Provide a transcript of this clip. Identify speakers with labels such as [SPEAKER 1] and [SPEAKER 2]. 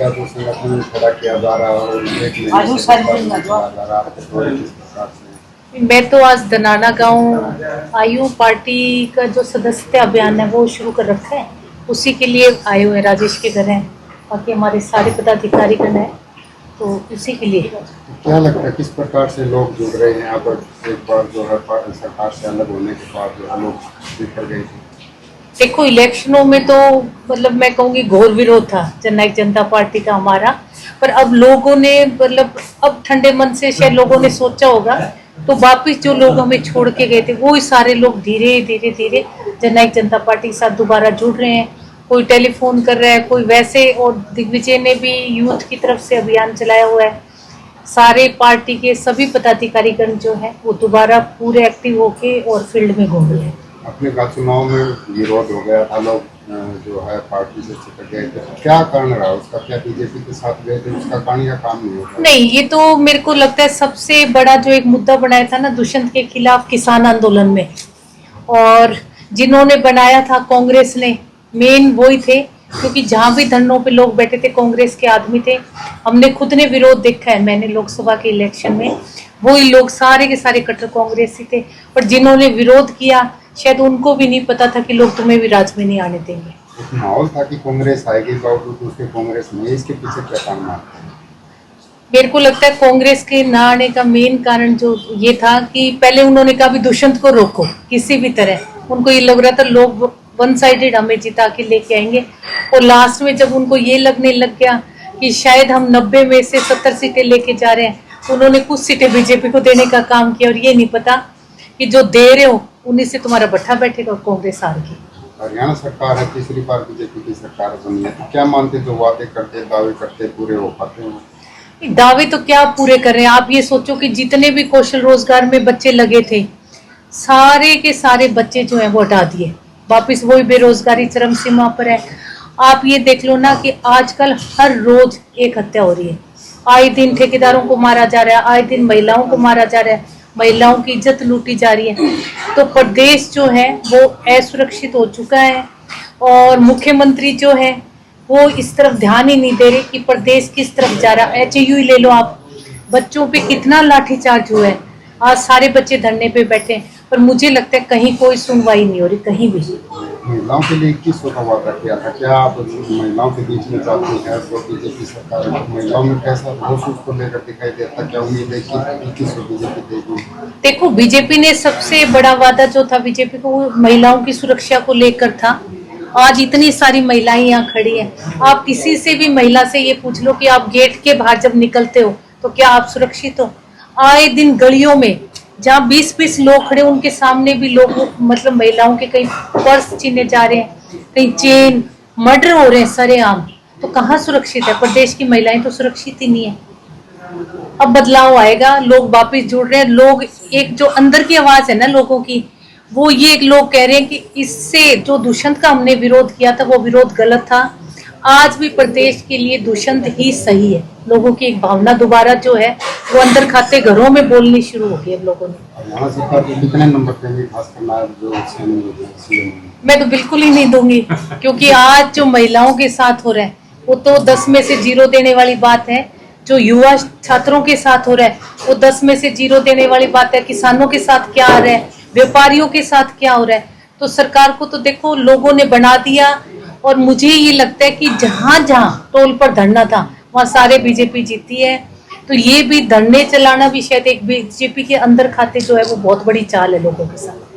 [SPEAKER 1] का जो संगठन खड़ा किया जा रहा है और एक महीने से चला जा रहा है, आपको किस प्रकार से?
[SPEAKER 2] मैं तो आज दनाना गांव आई हूँ। पार्टी का जो सदस्यता अभियान है वो शुरू कर रखा है, उसी के लिए आए हुए हैं। राजेश के घर हैं, बाकी हमारे सारे पदाधिकारी गण हैं, तो उसी के लिए।
[SPEAKER 1] क्या लगता है किस प्रकार से लोग जुड़ रहे हैं? अब एक बार जो है सरकार से अलग होने के बाद जो है लोग बिखर गए थे।
[SPEAKER 2] देखो, इलेक्शनों में तो मतलब मैं कहूँगी घोर विरोध था जननायक जनता पार्टी का हमारा, पर अब लोगों ने मतलब अब ठंडे मन से शायद लोगों ने सोचा होगा, तो वापिस जो लोग हमें छोड़ के गए थे वो ही सारे लोग धीरे धीरे धीरे जननायक जनता पार्टी के साथ दोबारा जुड़ रहे हैं। कोई टेलीफोन कर रहा है, कोई वैसे, और दिग्विजय ने भी यूथ की तरफ से अभियान चलाया हुआ है। सारे पार्टी के सभी पदाधिकारीगण जो है वो दोबारा पूरे एक्टिव होके और फील्ड में घूम रहे हैं।
[SPEAKER 1] अपने का चुनाव में विरोध हो गया था, लोग जो है पार्टी से छिटक गए थे, क्या कारण रहा उसका? क्या बीजेपी के साथ गए थे, उसका कारण या काम नहीं होता?
[SPEAKER 2] नहीं, ये तो मेरे को लगता है सबसे बड़ा जो एक मुद्दा बनाया था ना दुष्यंत के खिलाफ किसान आंदोलन में, और जिन्होंने बनाया था कांग्रेस ने, मेन वही थे, क्योंकि जहाँ भी धरनों पे लोग बैठे थे कांग्रेस के आदमी थे। हमने खुद ने विरोध देखा है, मैंने लोकसभा के इलेक्शन में वही लोग सारे के सारे कट्टर कांग्रेसी थे, पर जिन्होंने विरोध किया शायद उनको भी नहीं पता था कि लोग तुम्हें भी राज में नहीं आने देंगे।
[SPEAKER 1] माहौल था कि कांग्रेस आएगी, बावजूद उसके कांग्रेस में, इसके पीछे क्या कारण मानते हैं?
[SPEAKER 2] मेरे को लगता है कांग्रेस के ना आने का मेन कारण जो ये था कि पहले उन्होंने कहा भी दुष्यंत को रोको किसी भी तरह। उनको ये लग रहा था लोग वन साइडेड हमें जिता के लेके आएंगे, और लास्ट में जब उनको ये लगने लग गया कि शायद हम 90 में से 70 सीटें लेके जा रहे हैं, उन्होंने कुछ सीटें बीजेपी को देने का काम किया, और ये नहीं पता कि जो दे रहे हो उन्हीं से तुम्हारा बट्ठा बैठेगा और कांग्रेस हार गई।
[SPEAKER 1] हरियाणा सरकार है, तीसरी बार बीजेपी की सरकार बनी है, तो क्या मानते जो वादे करते दावे करते पूरे हो पाते हैं?
[SPEAKER 2] दावे तो क्या पूरे कर रहे हैं? आप ये सोचो कि जितने भी कौशल रोजगार में बच्चे लगे थे, सारे के सारे बच्चे जो हैं वो हटा दिए, वापिस वही बेरोजगारी चरम सीमा पर है। आप ये देख लो ना कि आजकल हर रोज एक हत्या हो रही है, आए दिन ठेकेदारों को मारा जा रहा है, आए दिन महिलाओं को मारा जा रहा है, महिलाओं की इज्जत लूटी जा रही है। तो प्रदेश जो है वो असुरक्षित हो चुका है, और मुख्यमंत्री जो है वो इस तरफ ध्यान ही नहीं दे रहे कि प्रदेश किस तरफ जा रहा है। एचयू ही ले लो आप, बच्चों पे कितना लाठीचार्ज हुआ है, आज सारे बच्चे धरने पे बैठे हैं, पर मुझे लगता है कहीं कोई सुनवाई नहीं हो रही कहीं भी।
[SPEAKER 1] महिलाओं के लिए 2100 का वादा किया था, क्या आप महिलाओं के बीच में जाती हैं तो बीजेपी सरकार महिलाओं में कैसा रोष उसको लेकर दिखाई देता? क्या उम्मीद है कि 2100 बीजेपी देगी?
[SPEAKER 2] देखो, बीजेपी ने सबसे बड़ा वादा जो था बीजेपी को, वो महिलाओं की सुरक्षा को लेकर था। आज इतनी सारी महिलाएं यहाँ खड़ी हैं, आप किसी से भी महिला से ये पूछ लो कि आप गेट के बाहर जब निकलते हो तो क्या आप सुरक्षित हो? आए दिन गलियों में जहाँ 20-20 लोग खड़े, उनके सामने भी लोग मतलब महिलाओं के कहीं पर्स छीने जा रहे हैं, कहीं चेन, मर्डर हो रहे हैं सरेआम। तो कहाँ सुरक्षित है? प्रदेश की महिलाएं तो सुरक्षित ही नहीं है। अब बदलाव आएगा, लोग वापस जुड़ रहे हैं। लोग, एक जो अंदर की आवाज है ना लोगों की, वो ये लोग कह रहे हैं कि इससे जो दुष्यंत का हमने विरोध किया था वो विरोध गलत था, आज भी प्रदेश के लिए दुष्यंत ही सही है। लोगों की एक भावना दोबारा जो है वो अंदर खाते घरों में बोलनी शुरू हो गई अब लोगों ने।
[SPEAKER 1] हरियाणा सरकार को कितने नंबर देंगे, खास करना जो सीएम?
[SPEAKER 2] मैं तो बिल्कुल ही नहीं दूंगी, क्योंकि आज जो महिलाओं के साथ हो रहा है वो तो 10 में से 0 देने वाली बात है। जो युवा छात्रों के साथ हो रहा है वो 10 में से 0 देने वाली बात है। किसानों के साथ क्या आ रहा है, व्यापारियों के साथ क्या हो रहा है। तो सरकार को तो देखो लोगों ने बना दिया, और मुझे ये लगता है कि जहां जहां टोल पर धरना था वहां सारे बीजेपी जीती है। तो ये भी धरने चलाना भी शायद एक बीजेपी के अंदर खाते जो है वो बहुत बड़ी चाल है लोगों के साथ।